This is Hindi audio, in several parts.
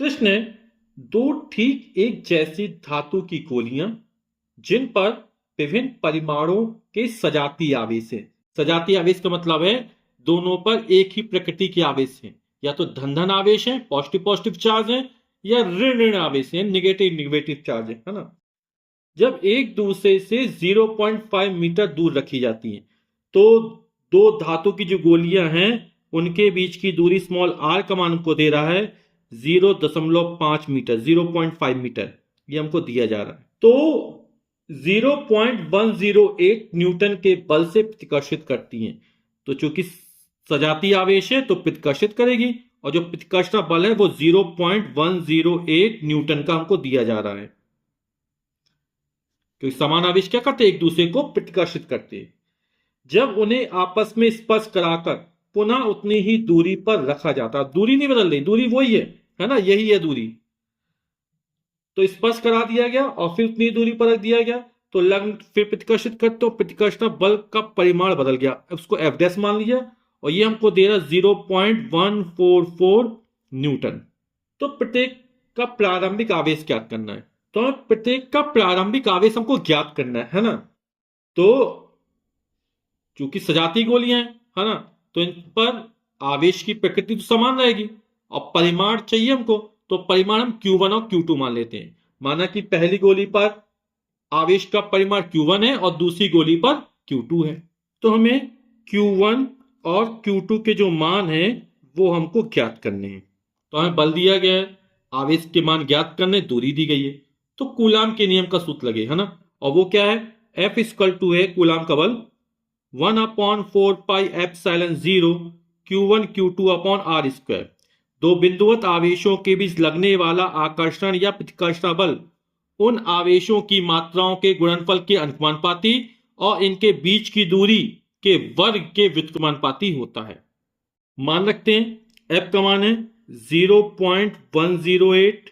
प्रश्न है, दो ठीक एक जैसी धातु की गोलियां जिन पर विभिन्न परिमाणों के सजातीय आवेश है। सजातीय आवेश का मतलब है दोनों पर एक ही प्रकृति के आवेश हैं, या तो धन धन आवेश है, पॉजिटिव पॉजिटिव चार्ज है, या ऋण ऋण आवेश है, निगेटिव निगेटिव चार्ज है ना। जब एक दूसरे से 0.5 मीटर दूर रखी जाती हैं तो दो धातु की जो गोलियां हैं उनके बीच की दूरी स्मॉल आर का मान हमको दे रहा है 0.5 मीटर, 0.5 मीटर ये हमको दिया जा रहा है। तो 0.108 न्यूटन के बल से प्रतिकर्षित करती हैं। तो चूंकि सजातीय आवेश है तो प्रतिकर्षित करेगी, और जो प्रतिकर्षण बल है वो 0.108 न्यूटन का हमको दिया जा रहा है। क्योंकि समान आवेश क्या करते हैं, एक दूसरे को प्रतिकर्षित करते हैं। जब उन्हें आपस में स्पर्श कराकर पुनः उतनी ही दूरी पर रखा जाता, दूरी नहीं बदल रही, दूरी वही है ना, यही है दूरी। तो स्पर्श करा दिया गया और फिर उतनी दूरी पर रख दिया गया, तो लग्न फिर प्रतिकर्षित कर, तो प्रतिकर्षण बल का परिमाण बदल गया, उसको एफ डैश मान लिया, और ये हमको दे रहा 0.144 न्यूटन। तो प्रत्येक का प्रारंभिक आवेश ज्ञात करना है। तो प्रत्येक का प्रारंभिक आवेश हमको ज्ञात करना है ना। तो चूंकि सजातीय गोलियां हैं है ना, तो इन पर आवेश की प्रकृति तो समान रहेगी, और परिमाण चाहिए हमको, तो परिमाण हम Q1 और Q2 मान लेते हैं। माना कि पहली गोली पर आवेश का परिमाण Q1 है और दूसरी गोली पर Q2 है, तो हमें Q1 और Q2 के जो मान हैं वो हमको ज्ञात करने हैं। तो हमें बल दिया गया है, आवेश के मान ज्ञात करने, दूरी दी गई है, तो कूलाम के नियम का सूत्र लगे है ना। और वो क्या है, F = है कूलाम का बल 1/4πε0 Q1 Q2/r²। दो बिंदुवत आवेशों के बीच लगने वाला आकर्षण या प्रतिकर्षण बल उन आवेशों की मात्राओं के गुणनफल के अनुपाती और इनके बीच की दूरी के वर्ग के व्युत्क्रमानुपाती होता है। मान रखते हैं F का मान है 0.108,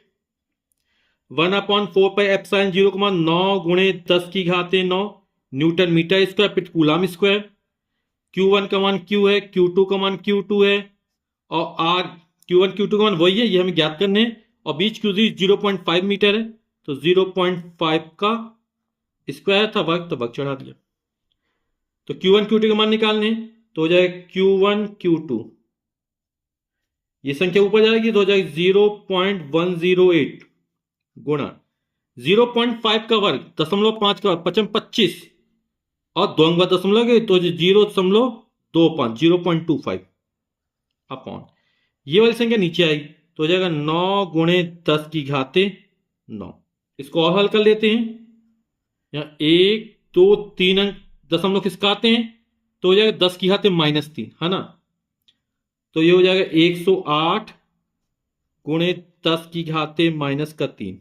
1/4πε0 का मान 9 × 10⁻9 न्यूटन मीटर स्क्वायर प्रति कूलाम स्क्वायर। Q1 का मान Q है, Q2 का मान Q2 है, और R Q1 Q2 का मान वही है, ये हमें ज्ञात करने हैं, और बीच की दूरी 0.5 मीटर है, तो 0.5 का स्क्वायर था वर्ग, तो वर्ग चढ़ा दिया। तो Q1 Q2 का मान निकालने हैं, तो हो जाएगा Q1 Q2, ये संख्या ऊपर जाएगी तो हो जाएगी 0.108 गुणा 0.5 का वर्ग, 0.5 का वर्ग 25 और दो अंक दशमलव गए तो 0.25 0.25 अपॉन ये वाली संख्या नीचे आएगी, तो हो जाएगा 9 × 10⁻9। इसको और हल कर लेते हैं, यहाँ 1 2 3 अंक दशमलव किसका आते हैं, तो हो जाएगा 10⁻³ है ना। तो ये हो जाएगा 108 × 10⁻³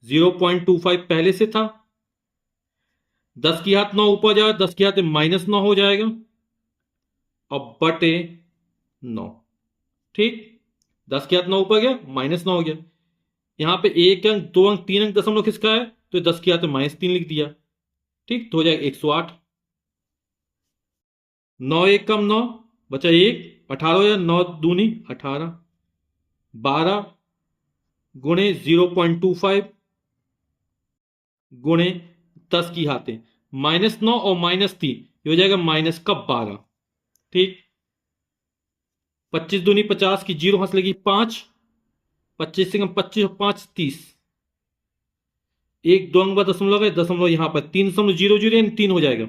0.25 पहले से था, 10⁻9 ऊपर जाएगा, 10⁻−9 हो जाएगा, और बटे 9। ठीक, 10⁻9 ऊपर गया, -9 हो गया। यहां पे 1 अंक 2 अंक 3 अंक दशमलव किसका है, तो 10⁻³ लिख दिया। ठीक, तो हो जाएगा 108। 9 1 कम 9 बचा 1, 18 हो जाएगा, 9 दूनी 18, 12 × 0.25 गुणे 10⁻9 और -3 ये हो जाएगा -12। ठीक, 25 दूनी 50 की 0 हंस लगी 5, 25 से 25 और 5 30, 1 2 अंक दशमलव है, दशमलव यहां पर 3.00 यानी 3 हो जाएगा,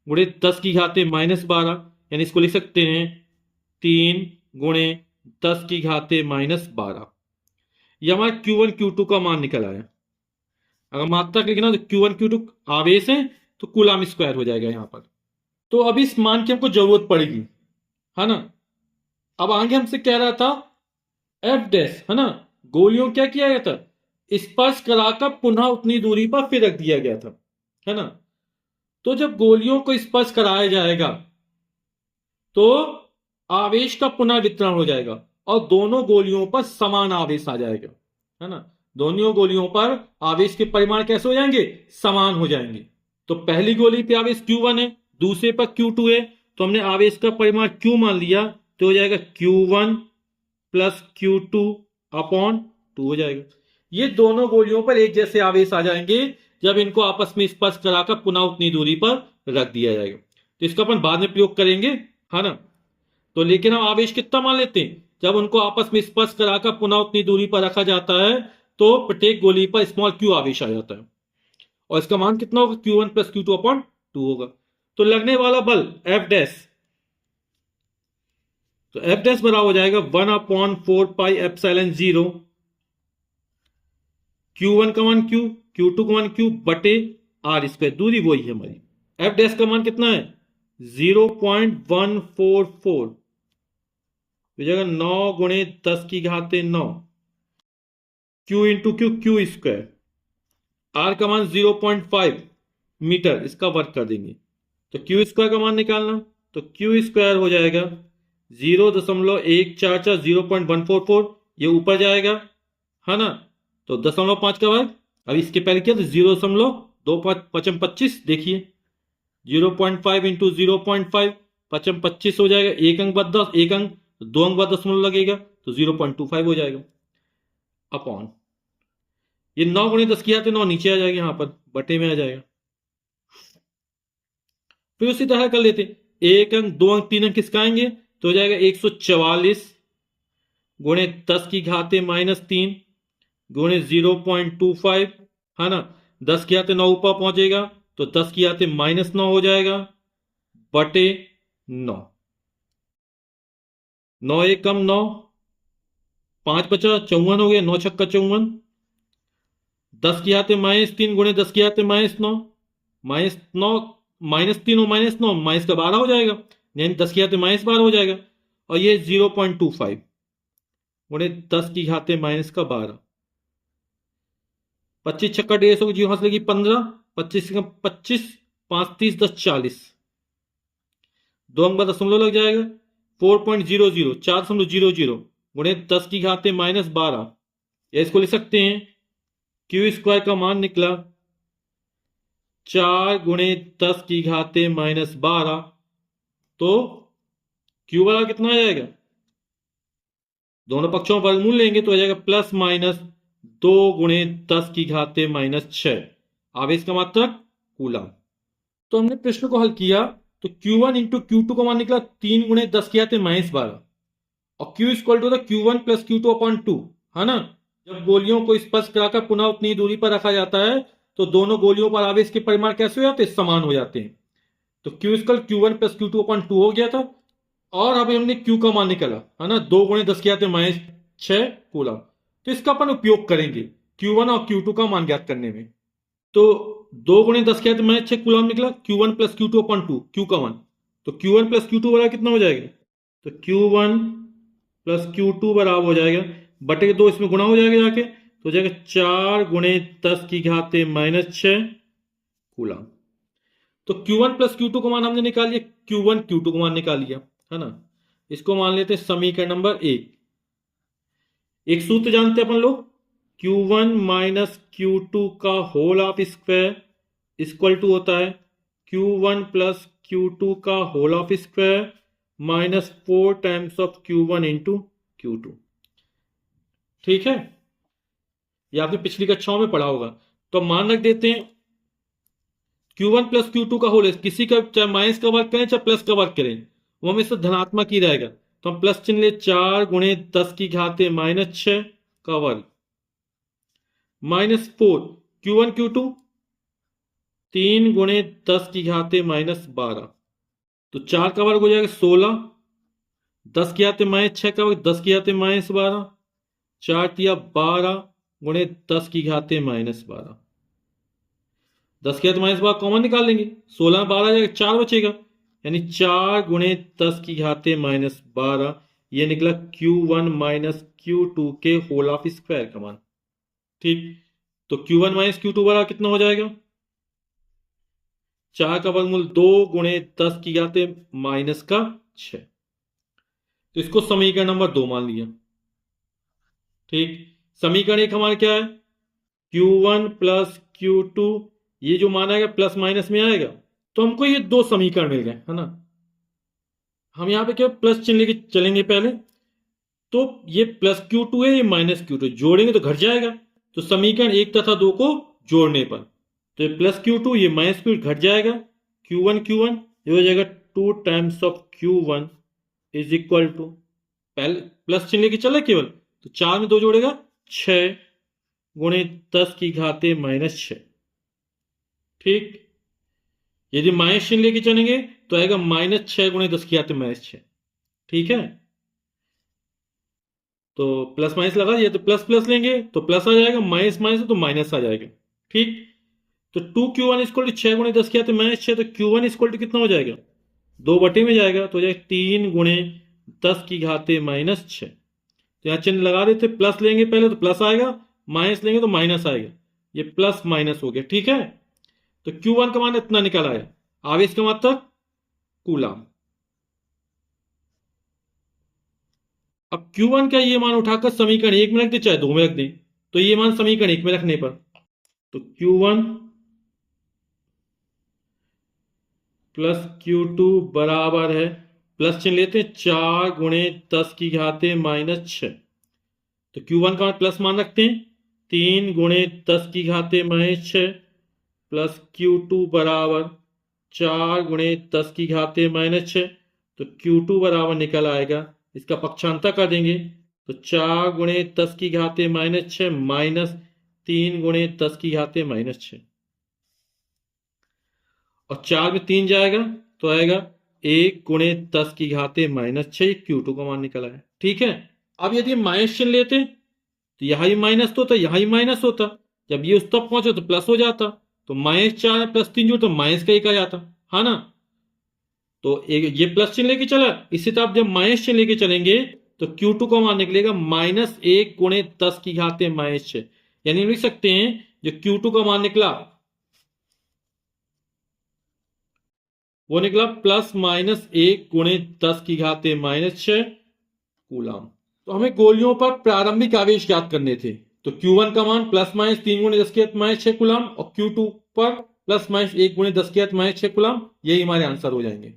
गुणे 10⁻12 यानी इसको लिख सकते हैं 3 × 10⁻12। ये हमारा Q1 Q2 का मान निकल आया। अगर मात्रक लिखना तो Q1 Q2 आवेश है तो कूलाम स्क्वायर हो जाएगा यहां पर। तो अभी इस मान की हमको जरूरत पड़ेगी है ना। अब आगे हमसे कह रहा था F डैश है ना, गोलियों क्या किया गया था, स्पर्श कराकर पुनः उतनी दूरी पर फिर रख दिया गया था है ना। तो जब गोलियों को स्पर्श कराया जाएगा तो आवेश का पुनः वितरण हो जाएगा और दोनों गोलियों पर समान आवेश आ जाएगा है ना। दोनों गोलियों पर आवेश के परिमाण कैसे हो जाएंगे, समान हो जाएंगे। तो पहली गोली पे आवेश Q1 है, दूसरे पर Q2 है, तो हमने आवेश का परिमाण Q मान लिया, तो हो जाएगा Q1 + Q2 अपॉन 2 हो जाएगा। ये दोनों गोलियों पर एक जैसे आवेश आ जाएंगे जब इनको आपस में स्पर्श कराकर पुनः उतनी दूरी पर रख दिया जाएगा। तो इसका अपन बाद में प्रयोग करेंगे, है ना। तो लेकिन हम आवेश कितना मान लेते हैं, जब उनको आपस में स्पर्श कराकर पुनः उतनी दूरी पर रखा जाता है तो प्रत्येक गोली पर स्मॉल क्यू आवेश आ जाता है, और इसका मान कितना होगा, Q1 प्लस Q2 अपॉन 2 होगा। तो लगने वाला बल F डैश, तो F डैश बराबर हो जाएगा 1 अपॉन 4 पाई एप्सिलॉन 0 Q1 का मान Q, Q2 का मान Q बटे R स्क्वायर, दूरी वही है हमारी। F डैश का मान कितना है 0.144, हो जाएगा 9 गुणे 10 की घाते 9 Q into Q, Q square. R का मान 0.5 मीटर, इसका वर्क कर देंगे तो क्यू स्क्वायर का मान निकालना, तो क्यू स्क्वायर हो जाएगा 0.144, 0.144, ये ऊपर जाएगा, है ना। तो 0.5 का वर्ग, अब इसके पहले किया तो 0.25, देखिए 0.5 इंटू 0.5, 25 हो जाएगा, एक अंक बाद 10, एक अंक, दो अंक बाद दशमलव लगेगा तो 0.25 हो जाएगा अपॉन, ये 9 गुणे 10 किया तो 9 नीचे आ जाएगा, यहां पर बटे में आ जाएगा। फिर उसी तरह कर लेते, एक अंक, दो अंक, तीन अंक किसका आएंगे, तो हो जाएगा 144 गुणे 10 की घाते -3 गुणे 0.25, है ना। 10 की आते 9 ऊपर पहुंचेगा तो 10 की आते -9 हो जाएगा बटे 9, 9 एक कम 9, 5 बचा 54 हो गया, 9 छक्का 54, 10 की आते -3 गुणे 10 की आते -9, -9, -3 और -9, माइनस का 12 हो जाएगा, यानी 10 की आते -12 हो जाएगा, और ये 0.25 गुणे 10 की घाते -12, 25 छक्का 150 की जीरो लगी 15, 25 25, 5 30, 10 40, दो अंक बाद दशमलव लग जाएगा, 4.00, 4.00 गुणे 10 की घाते -12, या इसको लिख सकते हैं क्यू स्क्वायर का मान निकला 4 गुणे 10 की घाते -12, तो क्यू वाला कितना आ जाएगा, दोनों पक्षों पर वर्गमूल लेंगे तो आ जाएगा +-2 गुणे 10 की घाते -6, आवेश का मात्रक कूलम। तो हमने प्रश्न को हल किया तो Q1 इंटू Q2 का मान निकला 3 गुणे 10 की घाते -12, और Q equal to Q1 plus Q2 upon 2, है ना। जब गोलियों को स्पर्श कराकर पुनः उतनी दूरी पर रखा जाता है तो दोनों गोलियों पर आवेश के परिमाण कैसे हो जाते हैं, समान हो जाते हैं। तो Q equal Q1 plus Q2 upon 2 हो गया था, और अभी हमने Q का मान निकाला, है ना, 2 गुणे 10 की घाते -6 कूलम। तो इसका अपन उपयोग करेंगे Q1 और Q2 का मान ज्ञात करने में। तो 2 गुणे 10 के हाथ -6 कूलम निकला, Q1 plus Q2 upon 2, Q का मान, तो Q1 प्लस Q2 बराबर कितना हो जाएगा, तो Q1 प्लस Q2 बराबर हो जाएगा बटे 2, इसमें गुणा हो जाएगा जाके, तो हो जाएगा 4 गुणे 10 की घाते -6 कूलम। तो Q1 प्लस Q2 को मान हमने निकाल लिया, Q1 Q2 को मान निकाल लिया, है ना। इसको मान लेते हैं समीकरण नंबर 1। एक सूत्र जानते हैं अपन लोग, Q1 माइनस Q2 का whole of square equal to होता है Q1 प्लस Q2 का whole of square -4 times of Q1 into Q2। ठीक है, ये आपने पिछली कक्षाओं में पढ़ा होगा। तो मान रख देते हैं Q1 प्लस Q2 का होल, किसी का चाहे माइनस का वर्क करें चाहे प्लस का वर्क करें, वो हमेशा धनात्मक ही रहेगा। तो हम प्लस चिन्ह ले, 4 गुणे 10 की घाते -6 का वर्ग -4 Q1 Q2 3 गुणे 10 की घाते -12, तो 4 का वर्ग हो जाएगा 16, 10 की घाते -6 का वर्ग 10 की घाते -12, 4 तिया 12 गुणे 10 की घाते -12, 10 की घाते -12 कॉमन निकाल लेंगे, 16 में 12 जाएगा, 4 बचेगा, यानी 4 गुणे 10 की घाते -12, ये निकला Q1 माइनस Q2 के होल ऑफ स्क्वायर का मान। ठीक, तो Q1 माइनस Q2 बराबर कितना हो जाएगा, 4 का वर्गमूल 2 गुणे 10 की घाते -6, तो इसको समीकरण नंबर 2 मान लिया। ठीक, समीकरण 1 हमारा क्या है, Q1 प्लस Q2, ये जो मान आएगा प्लस माइनस में आएगा, तो हमको ये दो समीकरण मिल गए, है ना। हम यहां पे क्या प्लस चिन्ह लेके चलेंगे पहले, तो ये प्लस Q2 है, ये माइनस Q2, जोड़ेंगे तो घट जाएगा। तो समीकरण 1 तथा 2 को जोड़ने पर तो ये प्लस Q2 ये माइनस Q2 घट जाएगा, Q1 ये हो जाएगा 2 times of Q1 is equal to, पहले प्लस चिन्ह लेके चले केवल, तो 4 में 2 जोड़ेगा 6 गुणे 10 की घाते माइनस 6। ठीक, यदि माइनस चिन्ह लेके चलेंगे तो आएगा माइनस 6 गुणे 10 की घाते माइनस 6। ठीक है, तो प्लस माइनस लगा दिया, तो प्लस प्लस लेंगे तो प्लस आ जाएगा, माइनस माइनस तो माइनस आ जाएगा। ठीक, तो 2Q1 इक्वल टू 6 गुणे 10 किया तो माइनस 6, तो Q1 इक्वल टू कितना हो जाएगा, 2 बटे में जाएगा, तो हो जाएगा 3 गुणे 10 की घाते माइनस 6। तो यहाँ चिन्ह लगा देते, प्लस लेंगे पहले तो प्लस आएगा, माइनस लेंगे तो माइनस आएगा, ये प्लस माइनस हो गया। ठीक है, तो Q1 का मान इतना निकल आया, आवेश का मात्रक कूलम। अब Q1 का ये मान उठाकर समीकरण 1 में रख दे चाहे 2 में रख दे, तो ये मान समीकरण 1 में रखने पर तो Q1 प्लस Q2 बराबर है, प्लस चिन्ह लेते हैं, 4 गुणे 10 की घाते माइनस 6। तो Q1 का प्लस मान रखते हैं, 3 गुणे 10 की घाते माइनस 6 प्लस Q2 बराबर 4 गुणे 10 की घाते माइनस 6। तो Q2 बराबर निकल आएगा, इसका पक्षांतर कर देंगे तो 4 गुणे 10 की घाते माइनस 6 माइनस 3 गुणे 10 की घाते माइनस 6, और 4 में 3 जाएगा तो आएगा 1 गुणे 10 की घाते माइनस 6, Q2 का मान निकला है। ठीक है, अब यदि माइनस चिन्ह लेते तो यहां ही माइनस तो होता, यहां ही माइनस होता, जब ये उस तक पहुंचे तो प्लस हो जाता, तो -4 प्लस 3 जोड़ तो माइनस का 1 आ जाता है ना। तो ये प्लस चिन्ह लेके चला, इसी तरह जब माइनस चिन्ह लेके चलेंगे तो Q2 का मान निकलेगा -1 गुणे 10 की घाते माइनस 6, यानी लिख सकते हैं जो Q2 का मान निकला वो निकला +-1 गुणे 10 की घाते माइनस 6 कूलम। तो हमें गोलियों पर प्रारंभिक आवेश ज्ञात करने थे, तो Q1 का मान +-3 गुणे 10 की घात -6 कूलम और Q2 पर +-1 गुणे 10 की घात -6 कूलम, यही हमारे आंसर हो जाएंगे।